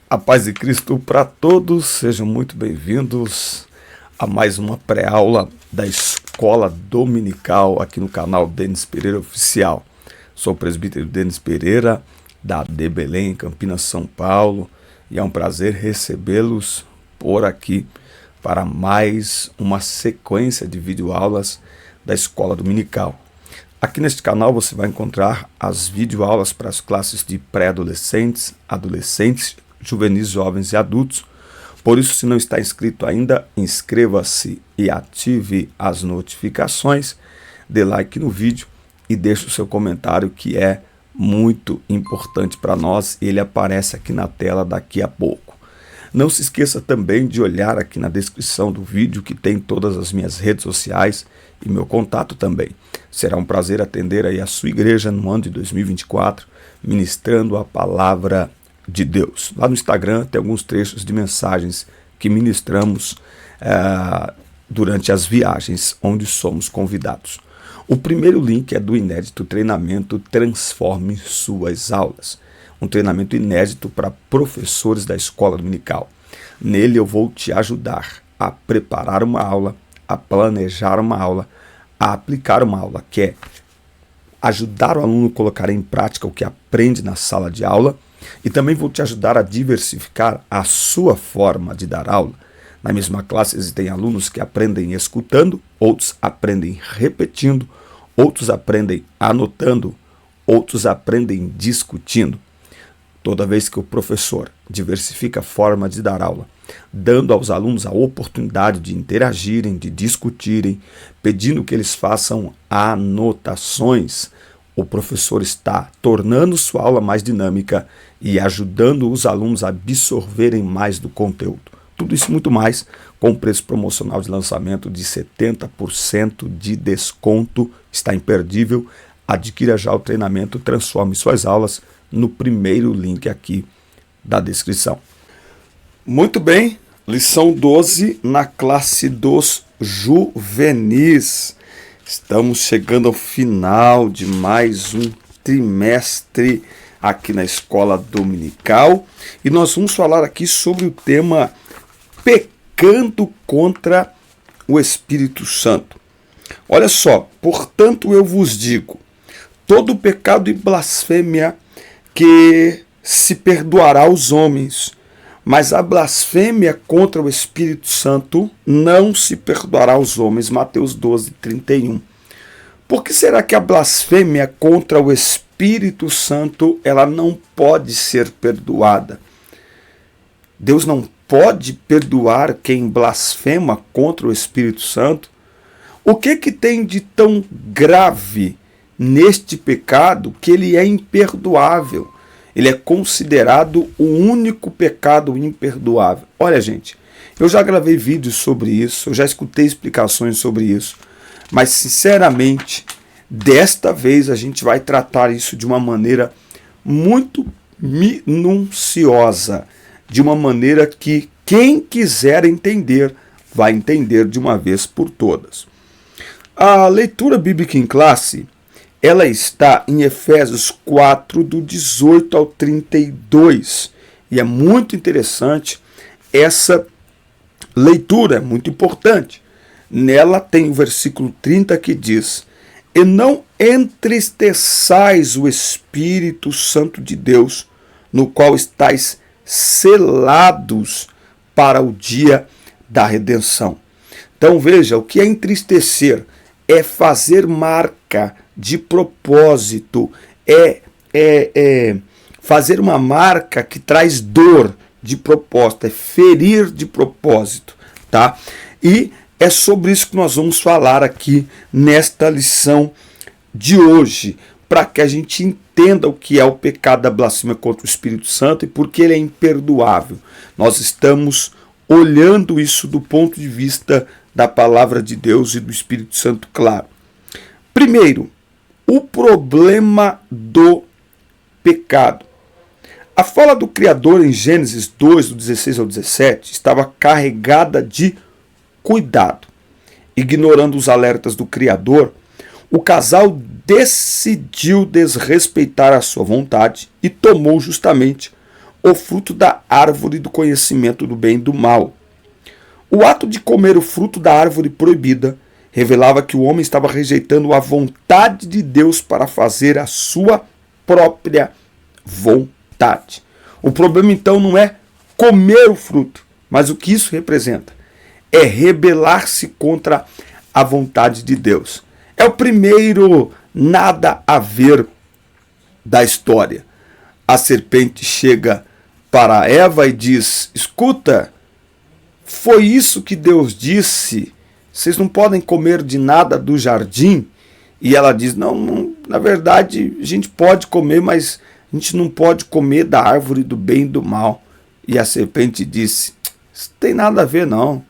A paz de Cristo para todos, sejam muito bem-vindos a mais uma pré-aula da Escola Dominical aqui no canal Denis Pereira Oficial. Sou o presbítero Denis Pereira, da AD Belém, Campinas, São Paulo, e é um prazer recebê-los por aqui para mais uma sequência de videoaulas da Escola Dominical. Aqui neste canal você vai encontrar as videoaulas para as classes de pré-adolescentes, adolescentes, juvenis, jovens e adultos. Por isso, se não está inscrito ainda, inscreva-se e ative as notificações, dê like no vídeo e deixe o seu comentário, que é muito importante para nós. Ele aparece aqui na tela daqui a pouco. Não se esqueça também de olhar aqui na descrição do vídeo, que tem todas as minhas redes sociais e meu contato também. Será um prazer atender aí a sua igreja no ano de 2024, ministrando a palavra de Deus. Lá no Instagram tem alguns trechos de mensagens que ministramos durante as viagens onde somos convidados. O primeiro link é do inédito treinamento Transforme Suas Aulas, um treinamento inédito para professores da Escola Dominical. Nele eu vou te ajudar a preparar uma aula, a planejar uma aula, a aplicar uma aula, que é ajudar o aluno a colocar em prática o que aprende na sala de aula. E também vou te ajudar a diversificar a sua forma de dar aula. Na mesma classe existem alunos que aprendem escutando, outros aprendem repetindo, outros aprendem anotando, outros aprendem discutindo. Toda vez que o professor diversifica a forma de dar aula, dando aos alunos a oportunidade de interagirem, de discutirem, pedindo que eles façam anotações, o professor está tornando sua aula mais dinâmica e ajudando os alunos a absorverem mais do conteúdo. Tudo isso e muito mais com preço promocional de lançamento de 70% de desconto. Está imperdível. Adquira já o treinamento Transforme Suas Aulas no primeiro link aqui da descrição. Muito bem, lição 12 na classe dos juvenis. Estamos chegando ao final de mais um trimestre aqui na Escola Dominical e nós vamos falar aqui sobre o tema pecando contra o Espírito Santo. Olha só, portanto eu vos digo, todo pecado e blasfêmia que se perdoará aos homens, mas a blasfêmia contra o Espírito Santo não se perdoará aos homens. Mateus 12, 31. Por que será que a blasfêmia contra o Espírito Santo ela não pode ser perdoada? Deus não pode perdoar quem blasfema contra o Espírito Santo? O que tem de tão grave neste pecado que ele é imperdoável? Ele é considerado o único pecado imperdoável. Olha, gente, eu já gravei vídeos sobre isso, eu já escutei explicações sobre isso, mas, sinceramente, desta vez a gente vai tratar isso de uma maneira muito minuciosa, de uma maneira que quem quiser entender, vai entender de uma vez por todas. A leitura bíblica em classe, ela está em Efésios 4, do 18 ao 32. E é muito interessante essa leitura, é muito importante. Nela tem o versículo 30 que diz: E não entristeçais o Espírito Santo de Deus, no qual estáis selados para o dia da redenção. Então veja, o que é entristecer? É fazer marca de propósito, fazer uma marca que traz dor de propósito, é ferir de propósito, tá? E é sobre isso que nós vamos falar aqui nesta lição de hoje, para que a gente entenda o que é o pecado da blasfêmia contra o Espírito Santo e por que ele é imperdoável. Nós estamos olhando isso do ponto de vista da palavra de Deus e do Espírito Santo, claro. Primeiro, o problema do pecado. A fala do Criador em Gênesis 2, do 16 ao 17, estava carregada de cuidado. Ignorando os alertas do Criador, o casal decidiu desrespeitar a sua vontade e tomou justamente o fruto da árvore do conhecimento do bem e do mal. O ato de comer o fruto da árvore proibida revelava que o homem estava rejeitando a vontade de Deus para fazer a sua própria vontade. O problema então não é comer o fruto, mas o que isso representa é rebelar-se contra a vontade de Deus. É o primeiro nada a ver da história. A serpente chega para Eva e diz: escuta, foi isso que Deus disse, vocês não podem comer de nada do jardim? E ela diz: não, na verdade a gente pode comer, mas a gente não pode comer da árvore do bem e do mal. E a serpente disse: isso não tem nada a ver não.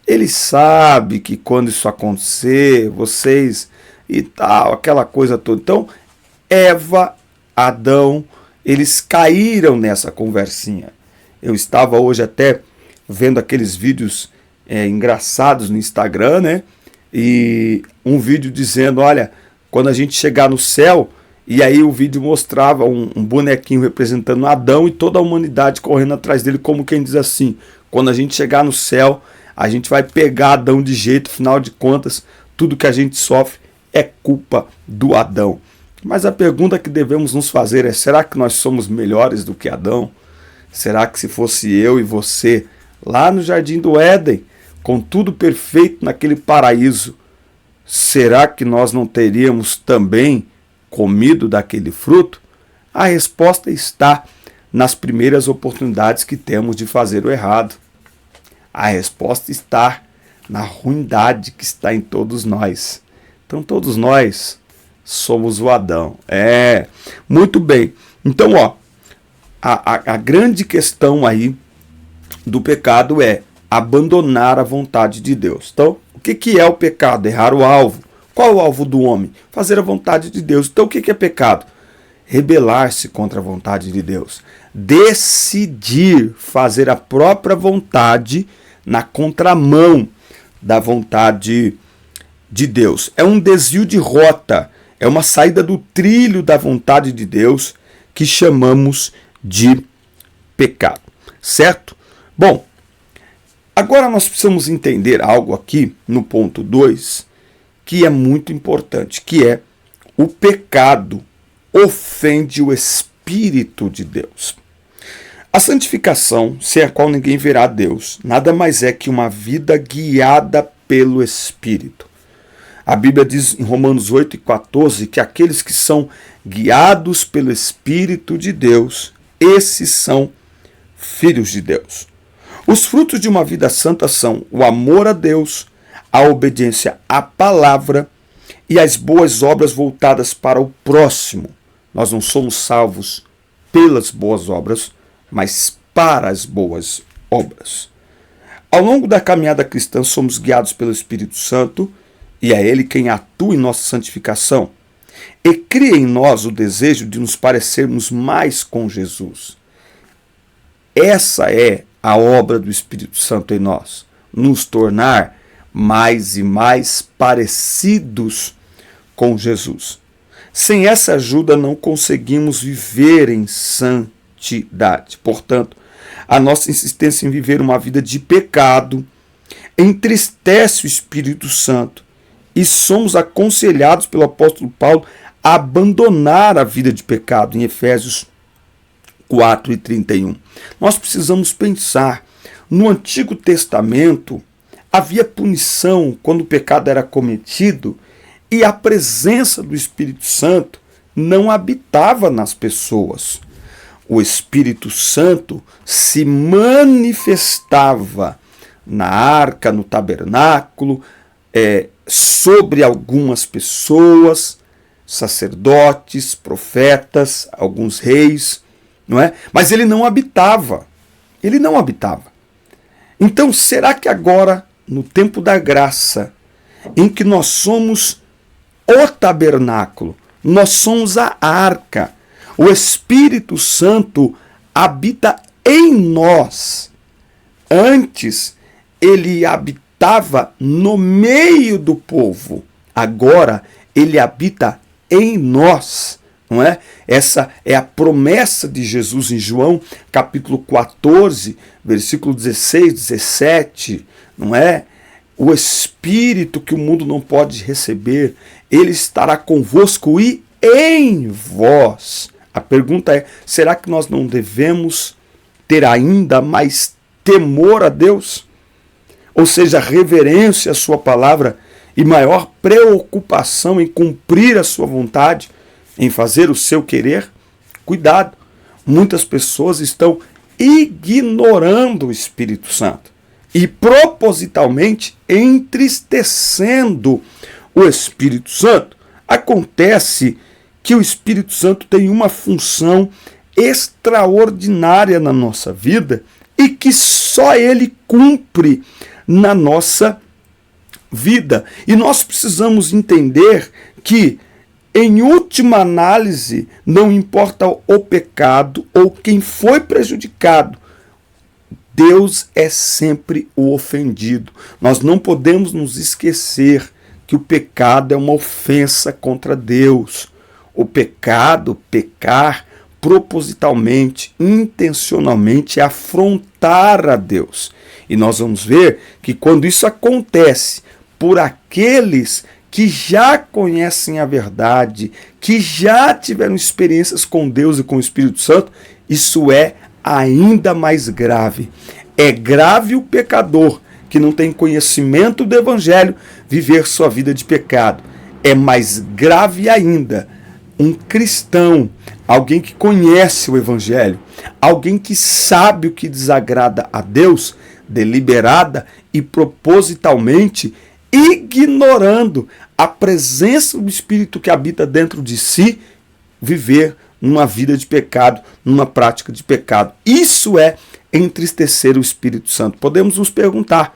Ele sabe que quando isso acontecer, vocês e tal, aquela coisa toda. Então, Eva, Adão, eles caíram nessa conversinha. Eu estava hoje até vendo aqueles vídeos engraçados no Instagram, né? E um vídeo dizendo, olha, quando a gente chegar no céu, e aí o vídeo mostrava um bonequinho representando Adão e toda a humanidade correndo atrás dele, como quem diz assim, quando a gente chegar no céu, a gente vai pegar Adão de jeito, afinal de contas, tudo que a gente sofre é culpa do Adão. Mas a pergunta que devemos nos fazer é, será que nós somos melhores do que Adão? Será que se fosse eu e você, lá no Jardim do Éden, com tudo perfeito naquele paraíso, será que nós não teríamos também comido daquele fruto? A resposta está nas primeiras oportunidades que temos de fazer o errado. A resposta está na ruindade que está em todos nós. Então todos nós somos o Adão. Muito bem. Então, a grande questão aí do pecado é abandonar a vontade de Deus. Então, o que é o pecado? Errar o alvo. Qual é o alvo do homem? Fazer a vontade de Deus. Então, o que é pecado? Rebelar-se contra a vontade de Deus. Decidir fazer a própria vontade na contramão da vontade de Deus. É um desvio de rota, é uma saída do trilho da vontade de Deus que chamamos de pecado, certo? Bom, agora nós precisamos entender algo aqui no ponto 2 que é muito importante, que é o pecado ofende o Espírito de Deus. A santificação, sem a qual ninguém verá Deus, nada mais é que uma vida guiada pelo Espírito. A Bíblia diz em Romanos 8:14 que aqueles que são guiados pelo Espírito de Deus, esses são filhos de Deus. Os frutos de uma vida santa são o amor a Deus, a obediência à palavra e as boas obras voltadas para o próximo. Nós não somos salvos pelas boas obras, mas para as boas obras. Ao longo da caminhada cristã, somos guiados pelo Espírito Santo, e é Ele quem atua em nossa santificação, e cria em nós o desejo de nos parecermos mais com Jesus. Essa é a obra do Espírito Santo em nós, nos tornar mais e mais parecidos com Jesus. Sem essa ajuda, não conseguimos viver em santidade. Portanto, a nossa insistência em viver uma vida de pecado entristece o Espírito Santo e somos aconselhados pelo apóstolo Paulo a abandonar a vida de pecado em Efésios 4:31. Nós precisamos pensar, no Antigo Testamento havia punição quando o pecado era cometido e a presença do Espírito Santo não habitava nas pessoas. O Espírito Santo se manifestava na arca, no tabernáculo, sobre algumas pessoas, sacerdotes, profetas, alguns reis, não é? Mas ele não habitava. Ele não habitava. Então, será que agora, no tempo da graça, em que nós somos o tabernáculo, nós somos a arca, o Espírito Santo habita em nós? Antes, ele habitava no meio do povo. Agora, ele habita em nós. não é? Essa é a promessa de Jesus em João, capítulo 14, versículo 16, 17, não é? O Espírito que o mundo não pode receber, ele estará convosco e em vós. A pergunta é, será que nós não devemos ter ainda mais temor a Deus? Ou seja, reverência à sua palavra e maior preocupação em cumprir a sua vontade, em fazer o seu querer? Cuidado, muitas pessoas estão ignorando o Espírito Santo e propositalmente entristecendo o Espírito Santo. Acontece que o Espírito Santo tem uma função extraordinária na nossa vida e que só ele cumpre na nossa vida. E nós precisamos entender que, em última análise, não importa o pecado ou quem foi prejudicado, Deus é sempre o ofendido. Nós não podemos nos esquecer que o pecado é uma ofensa contra Deus. O pecado, pecar, propositalmente, intencionalmente, é afrontar a Deus. E nós vamos ver que quando isso acontece por aqueles que já conhecem a verdade, que já tiveram experiências com Deus e com o Espírito Santo, isso é ainda mais grave. É grave o pecador que não tem conhecimento do Evangelho viver sua vida de pecado. É mais grave ainda um cristão, alguém que conhece o Evangelho, alguém que sabe o que desagrada a Deus, deliberada e propositalmente ignorando a presença do Espírito que habita dentro de si, viver numa vida de pecado, numa prática de pecado. Isso é entristecer o Espírito Santo. Podemos nos perguntar,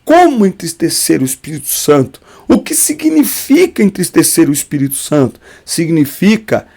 como entristecer o Espírito Santo? O que significa entristecer o Espírito Santo? Significa,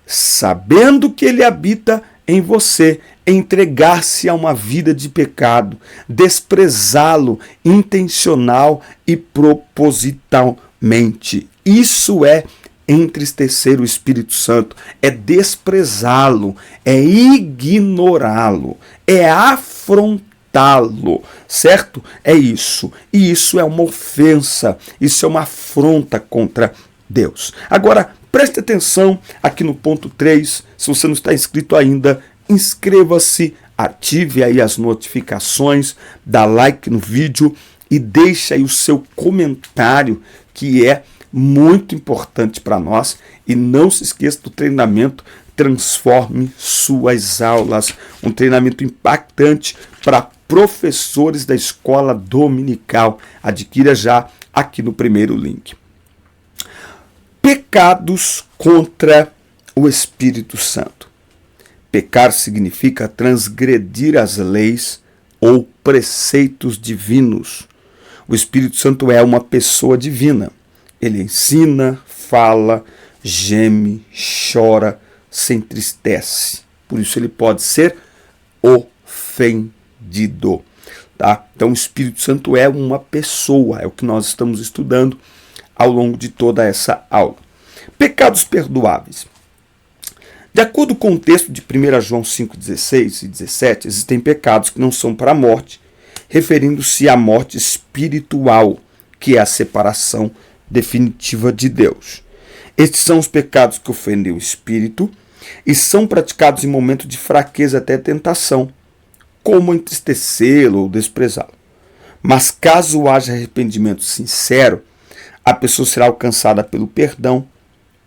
sabendo que ele habita em você, entregar-se a uma vida de pecado, desprezá-lo intencional e propositalmente. Isso é entristecer o Espírito Santo, é desprezá-lo, é ignorá-lo, é afrontá-lo, certo? É isso. E isso é uma ofensa, isso é uma afronta contra Deus. Agora, preste atenção aqui no ponto 3, se você não está inscrito ainda, inscreva-se, ative aí as notificações, dá like no vídeo e deixa aí o seu comentário, que é muito importante para nós. E não se esqueça do treinamento Transforme Suas Aulas, um treinamento impactante para professores da escola dominical. Adquira já aqui no primeiro link. Pecados contra o Espírito Santo. Pecar significa transgredir as leis ou preceitos divinos. O Espírito Santo é uma pessoa divina. Ele ensina, fala, geme, chora, se entristece. Por isso ele pode ser ofendido. Tá? Então o Espírito Santo é uma pessoa, é o que nós estamos estudando ao longo de toda essa aula. Pecados perdoáveis. De acordo com o texto de 1 João 5,16 e 17, existem pecados que não são para a morte, referindo-se à morte espiritual, que é a separação definitiva de Deus. Estes são os pecados que ofendem o espírito e são praticados em momento de fraqueza até tentação, como entristecê-lo ou desprezá-lo. Mas caso haja arrependimento sincero, a pessoa será alcançada pelo perdão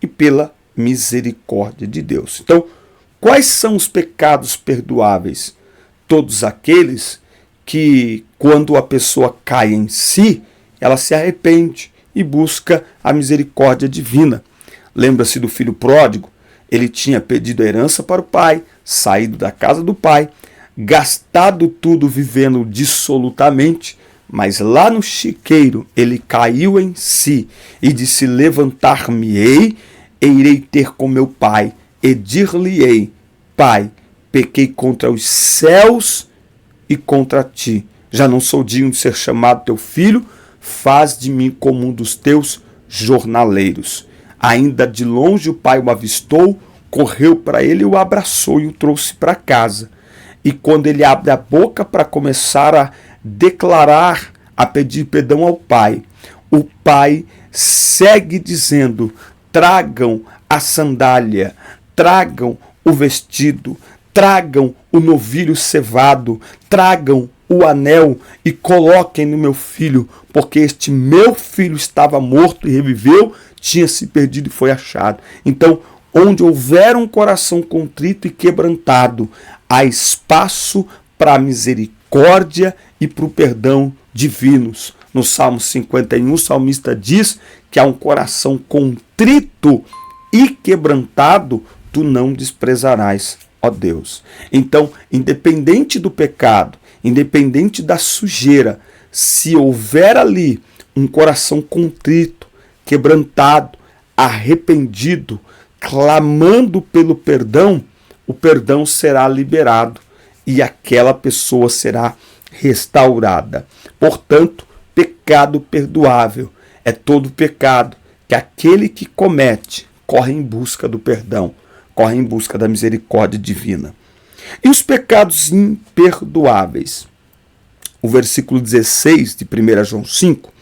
e pela misericórdia de Deus. Então, quais são os pecados perdoáveis? Todos aqueles que, quando a pessoa cai em si, ela se arrepende e busca a misericórdia divina. Lembra-se do filho pródigo? Ele tinha pedido a herança para o pai, saído da casa do pai, gastado tudo vivendo dissolutamente, mas lá no chiqueiro ele caiu em si e disse: levantar-me-ei e irei ter com meu pai, e dir-lhe-ei: Pai, pequei contra os céus e contra ti. Já não sou digno de ser chamado teu filho, faz de mim como um dos teus jornaleiros. Ainda de longe o pai o avistou, correu para ele, o abraçou e o trouxe para casa. E quando ele abre a boca para começar a declarar, a pedir perdão ao pai, o pai segue dizendo: tragam a sandália, tragam o vestido, tragam o novilho cevado, tragam o anel e coloquem no meu filho, porque este meu filho estava morto e reviveu, tinha se perdido e foi achado. Então, onde houver um coração contrito e quebrantado, há espaço para a misericórdia e para o perdão divinos. No Salmo 51, o salmista diz que há um coração contrito e quebrantado, tu não desprezarás, ó Deus. Então, independente do pecado, independente da sujeira, se houver ali um coração contrito, quebrantado, arrependido, clamando pelo perdão, o perdão será liberado e aquela pessoa será restaurada. Portanto, pecado perdoável é todo pecado que aquele que comete corre em busca do perdão, corre em busca da misericórdia divina. E os pecados imperdoáveis? O versículo 16 de 1 João 5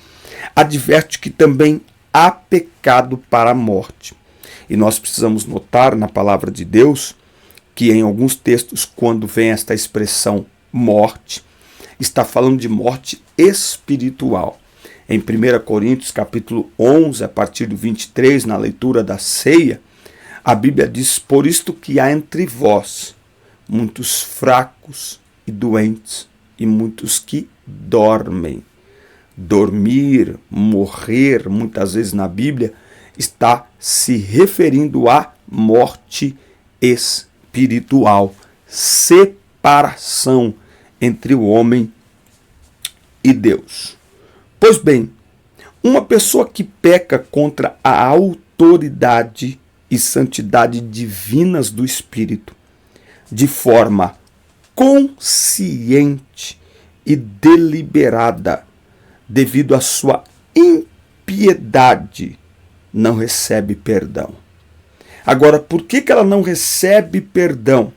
adverte que também há pecado para a morte. E nós precisamos notar na palavra de Deus que em alguns textos, quando vem esta expressão morte, está falando de morte espiritual. Em 1 Coríntios capítulo 11, a partir do 23, na leitura da ceia, a Bíblia diz: por isto que há entre vós muitos fracos e doentes, e muitos que dormem. Dormir, morrer, muitas vezes na Bíblia, está se referindo à morte espiritual, separação entre o homem e Deus. Pois bem, uma pessoa que peca contra a autoridade e santidade divinas do Espírito, de forma consciente e deliberada, devido à sua impiedade, não recebe perdão. Agora, por que ela não recebe perdão?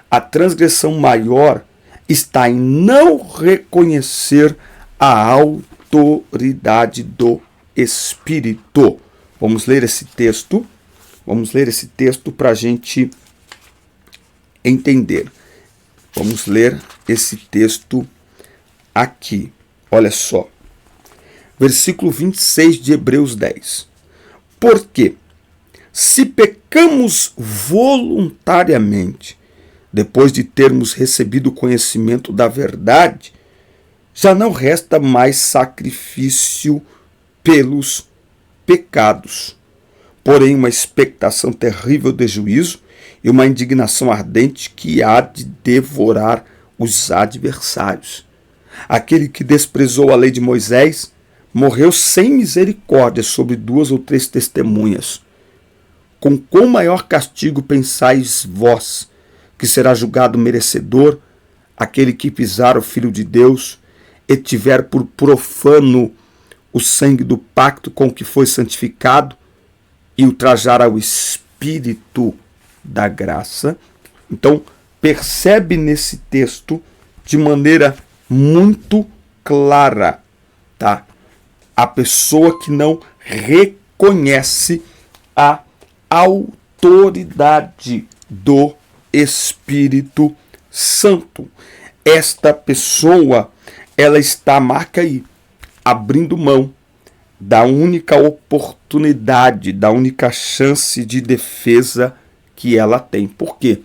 A transgressão maior está em não reconhecer a autoridade do Espírito. Vamos ler esse texto. Vamos ler esse texto para a gente entender. Vamos ler esse texto aqui. Olha só. Versículo 26 de Hebreus 10. Porque se pecamos voluntariamente, depois de termos recebido o conhecimento da verdade, já não resta mais sacrifício pelos pecados, porém uma expectação terrível de juízo e uma indignação ardente que há de devorar os adversários. Aquele que desprezou a lei de Moisés morreu sem misericórdia sobre 2 ou 3 testemunhas. Com quão maior castigo pensais vós que será julgado merecedor aquele que pisar o Filho de Deus e tiver por profano o sangue do pacto com que foi santificado e ultrajar ao Espírito da graça? Então, percebe nesse texto de maneira muito clara, tá? A pessoa que não reconhece a autoridade do Espírito Santo. Esta pessoa, ela está, marca aí, abrindo mão da única oportunidade, da única chance de defesa que ela tem. Por quê?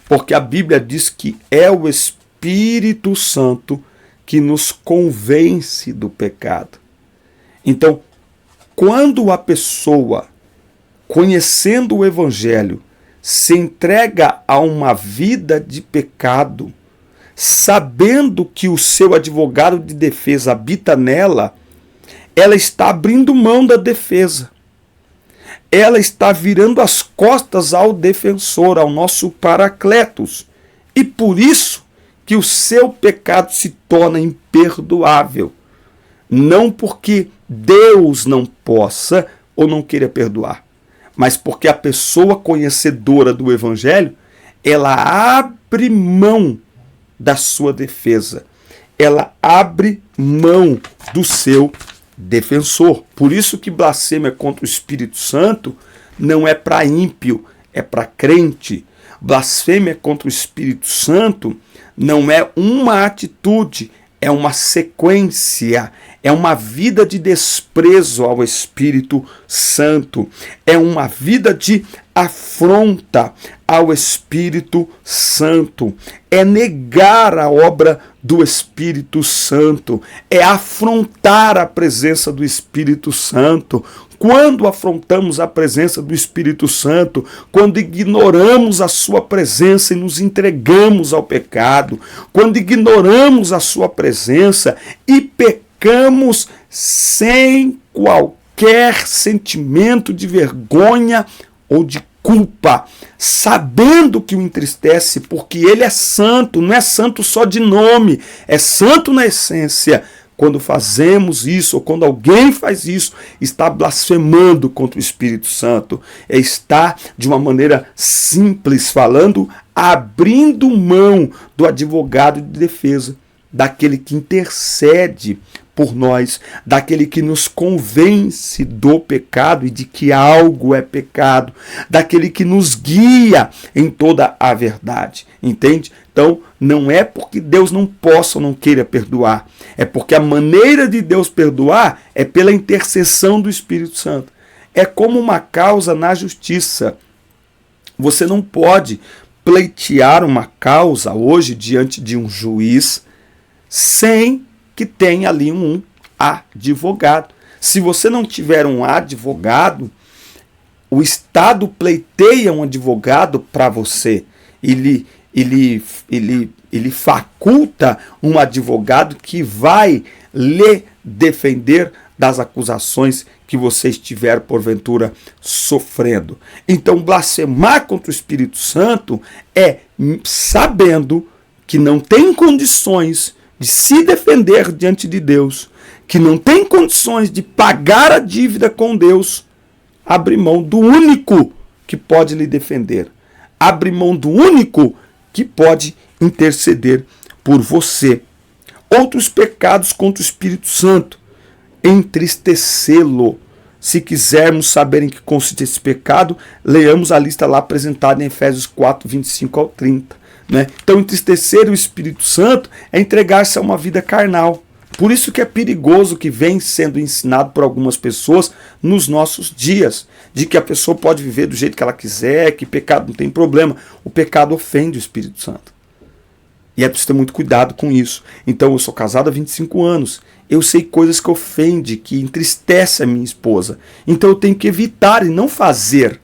Porque a Bíblia diz que é o Espírito Santo que nos convence do pecado. Então, quando a pessoa, conhecendo o Evangelho, se entrega a uma vida de pecado, sabendo que o seu advogado de defesa habita nela, ela está abrindo mão da defesa. Ela está virando as costas ao defensor, ao nosso Paracletos. E por isso que o seu pecado se torna imperdoável. Não porque Deus não possa, ou não queira perdoar, mas porque a pessoa conhecedora do Evangelho, ela abre mão da sua defesa, ela abre mão do seu defensor. Por isso que blasfêmia contra o Espírito Santo não é para ímpio, é para crente. Blasfêmia contra o Espírito Santo não é uma atitude, é uma sequência, é uma vida de desprezo ao Espírito Santo, é uma vida de afronta ao Espírito Santo, é negar a obra do Espírito Santo, é afrontar a presença do Espírito Santo. Quando afrontamos a presença do Espírito Santo, quando ignoramos a sua presença e nos entregamos ao pecado, quando ignoramos a sua presença e pecamos sem qualquer sentimento de vergonha ou de culpa, sabendo que o entristece, porque ele é santo, não é santo só de nome, é santo na essência. Quando fazemos isso, ou quando alguém faz isso, está blasfemando contra o Espírito Santo. Está, de uma maneira simples falando, abrindo mão do advogado de defesa, daquele que intercede por nós, daquele que nos convence do pecado e de que algo é pecado, daquele que nos guia em toda a verdade, entende? Então, não é porque Deus não possa ou não queira perdoar, é porque a maneira de Deus perdoar é pela intercessão do Espírito Santo. É como uma causa na justiça. Você não pode pleitear uma causa hoje diante de um juiz sem que tenha ali um advogado. Se você não tiver um advogado, o Estado pleiteia um advogado para você. Ele faculta um advogado que vai lhe defender das acusações que você estiver, porventura, sofrendo. Então, blasfemar contra o Espírito Santo é sabendo que não tem condições de se defender diante de Deus, que não tem condições de pagar a dívida com Deus, abre mão do único que pode lhe defender. Abre mão do único que pode interceder por você. Outros pecados contra o Espírito Santo: entristecê-lo. Se quisermos saber em que consiste esse pecado, leamos a lista lá apresentada em Efésios 4, 25 ao 30. Né? Então, entristecer o Espírito Santo é entregar-se a uma vida carnal. Por isso que é perigoso que vem sendo ensinado por algumas pessoas nos nossos dias, de que a pessoa pode viver do jeito que ela quiser, que pecado não tem problema. O pecado ofende o Espírito Santo. E é preciso ter muito cuidado com isso. Então, eu sou casado há 25 anos. Eu sei coisas que ofendem, que entristecem a minha esposa. Então, eu tenho que evitar e não fazer.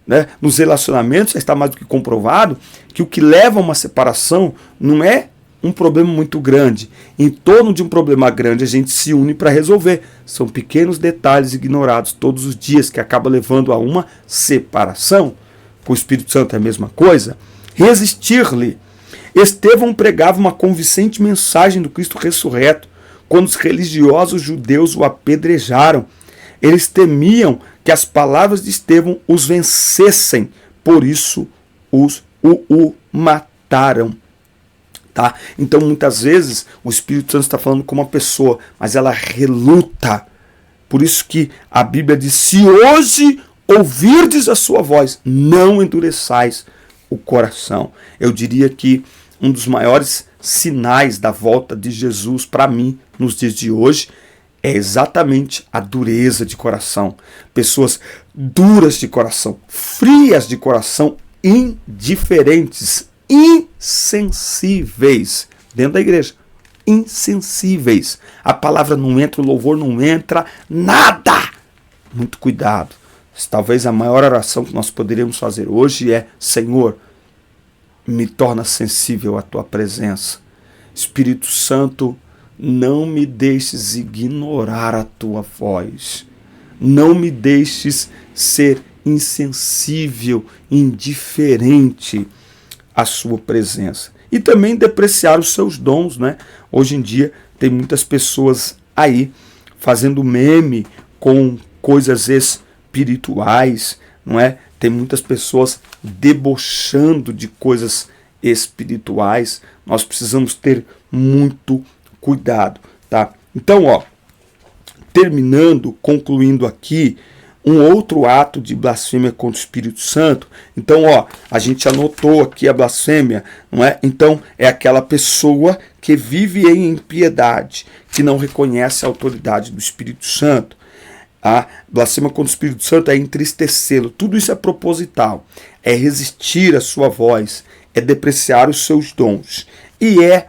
Né? Nos relacionamentos, está mais do que comprovado que o que leva a uma separação não é um problema muito grande. Em torno de um problema grande, a gente se une para resolver. São pequenos detalhes ignorados todos os dias que acabam levando a uma separação. Com o Espírito Santo é a mesma coisa. Resistir-lhe. Estevão pregava uma convincente mensagem do Cristo ressurreto quando os religiosos judeus o apedrejaram. Eles temiam que as palavras de Estevão os vencessem, por isso o mataram. Tá? Então, muitas vezes, o Espírito Santo está falando com uma pessoa, mas ela reluta. Por isso que a Bíblia diz: se hoje ouvirdes a sua voz, não endureçais o coração. Eu diria que um dos maiores sinais da volta de Jesus para mim, nos dias de hoje, é exatamente a dureza de coração. Pessoas duras de coração, frias de coração, indiferentes, insensíveis dentro da igreja. Insensíveis. A palavra não entra, o louvor não entra, nada. Muito cuidado. Talvez a maior oração que nós poderíamos fazer hoje é: Senhor, me torna sensível à tua presença. Espírito Santo, não me deixes ignorar a tua voz. Não me deixes ser insensível, indiferente à sua presença. E também depreciar os seus dons, né? Hoje em dia tem muitas pessoas aí fazendo meme com coisas espirituais, não é? Tem muitas pessoas debochando de coisas espirituais. Nós precisamos ter muito cuidado, tá? Então, terminando, concluindo aqui, um outro ato de blasfêmia contra o Espírito Santo. Então, a gente anotou aqui a blasfêmia, não é? Então, é aquela pessoa que vive em impiedade, que não reconhece a autoridade do Espírito Santo. A blasfêmia contra o Espírito Santo é entristecê-lo. Tudo isso é proposital. É resistir à sua voz, é depreciar os seus dons. E é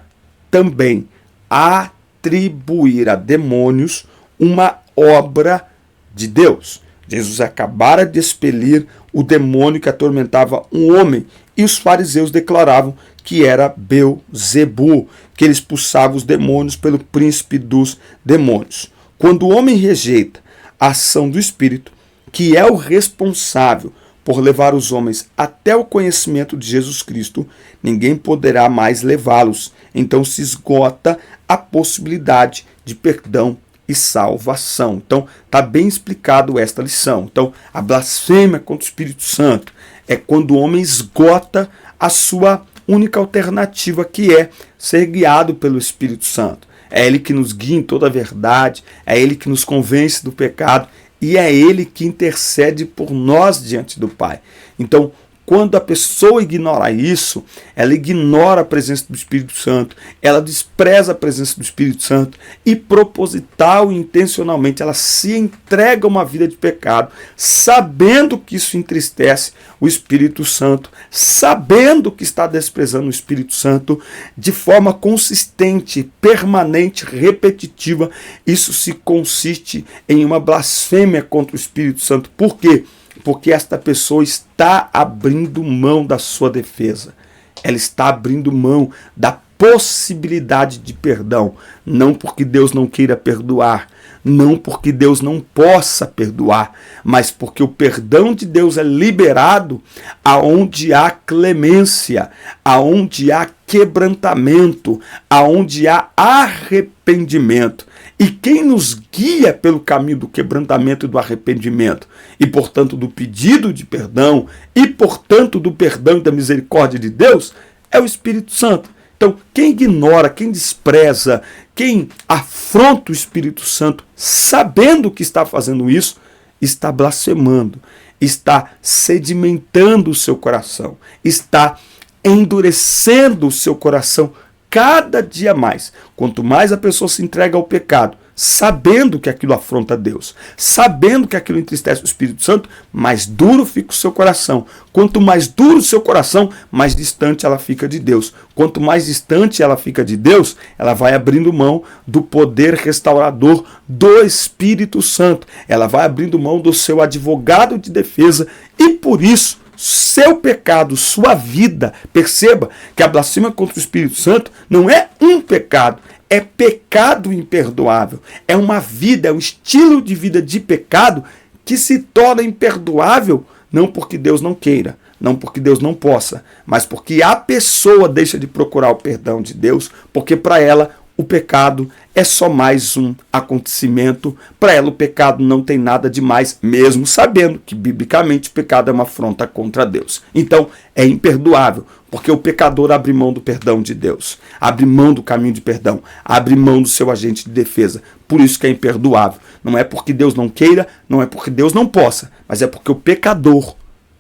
também atribuir a demônios uma obra de Deus. Jesus acabara de expelir o demônio que atormentava um homem, e os fariseus declaravam que era Belzebu, que ele expulsava os demônios pelo príncipe dos demônios. Quando o homem rejeita a ação do Espírito, que é o responsável por levar os homens até o conhecimento de Jesus Cristo, ninguém poderá mais levá-los. Então se esgota a possibilidade de perdão e salvação. Então, está bem explicado esta lição. Então, a blasfêmia contra o Espírito Santo é quando o homem esgota a sua única alternativa, que é ser guiado pelo Espírito Santo. É Ele que nos guia em toda a verdade, é Ele que nos convence do pecado e é Ele que intercede por nós diante do Pai. Então, quando a pessoa ignora isso, ela ignora a presença do Espírito Santo, ela despreza a presença do Espírito Santo e proposital e intencionalmente ela se entrega a uma vida de pecado, sabendo que isso entristece o Espírito Santo, sabendo que está desprezando o Espírito Santo de forma consistente, permanente, repetitiva. Isso se consiste em uma blasfêmia contra o Espírito Santo. Por quê? Porque esta pessoa está abrindo mão da sua defesa. Ela está abrindo mão da possibilidade de perdão. Não porque Deus não queira perdoar, não porque Deus não possa perdoar, mas porque o perdão de Deus é liberado aonde há clemência, aonde há quebrantamento, aonde há arrependimento. E quem nos guia pelo caminho do quebrantamento e do arrependimento, e portanto do pedido de perdão, e portanto do perdão e da misericórdia de Deus, é o Espírito Santo. Então, quem ignora, quem despreza, quem afronta o Espírito Santo, sabendo que está fazendo isso, está blasfemando, está sedimentando o seu coração, está endurecendo o seu coração cada dia mais. Quanto mais a pessoa se entrega ao pecado, sabendo que aquilo afronta Deus, sabendo que aquilo entristece o Espírito Santo, mais duro fica o seu coração. Quanto mais duro o seu coração, mais distante ela fica de Deus. Quanto mais distante ela fica de Deus, ela vai abrindo mão do poder restaurador do Espírito Santo. Ela vai abrindo mão do seu advogado de defesa e por isso seu pecado, sua vida, perceba que a blasfêmia contra o Espírito Santo não é um pecado, é pecado imperdoável. É uma vida, é um estilo de vida de pecado que se torna imperdoável, não porque Deus não queira, não porque Deus não possa, mas porque a pessoa deixa de procurar o perdão de Deus, porque para ela o pecado é só mais um acontecimento. Para ela o pecado não tem nada de mais, mesmo sabendo que biblicamente o pecado é uma afronta contra Deus. Então é imperdoável, porque o pecador abre mão do perdão de Deus, abre mão do caminho de perdão, abre mão do seu agente de defesa. Por isso que é imperdoável. Não é porque Deus não queira, não é porque Deus não possa, mas é porque o pecador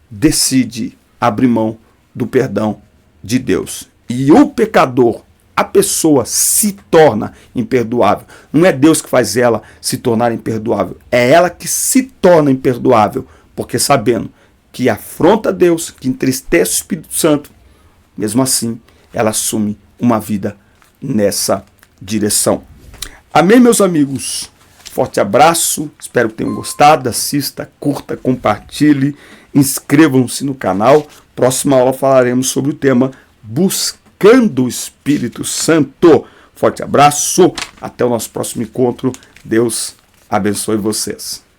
decide abrir mão do perdão de Deus. E o pecador, a pessoa se torna imperdoável. Não é Deus que faz ela se tornar imperdoável. É ela que se torna imperdoável. Porque sabendo que afronta Deus, que entristece o Espírito Santo, mesmo assim, ela assume uma vida nessa direção. Amém, meus amigos? Forte abraço. Espero que tenham gostado. Assista, curta, compartilhe. Inscrevam-se no canal. Próxima aula falaremos sobre o tema buscando o Espírito Santo. Forte abraço, até o nosso próximo encontro. Deus abençoe vocês.